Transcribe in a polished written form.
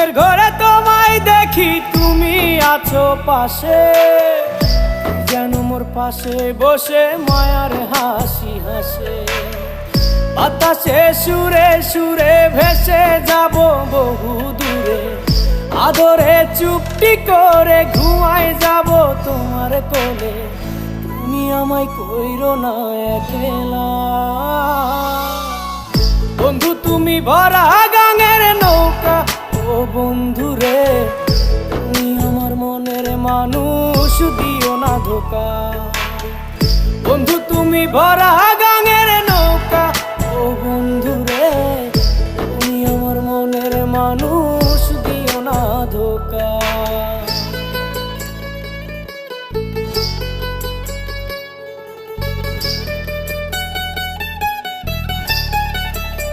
ঘুমের ঘরে তোমায় দেখি, তুমি আছো পাশে, যেন মোর পাশে বসে মায়ার হাসি হাসে। বাতাসে সুরে সুরে ভেসে যাব বহু দূরে, আদরে চুপটি করে ঘুমায় যাব তোমার কোলে। তুমি আমায় কইরো না একলা বন্ধু, তুমি ভরা গাঙের নৌকা। ও বন্ধু রে, তুমি আমার মনের মানুষ, দিও না ধোকা। বন্ধু তুমি ভরা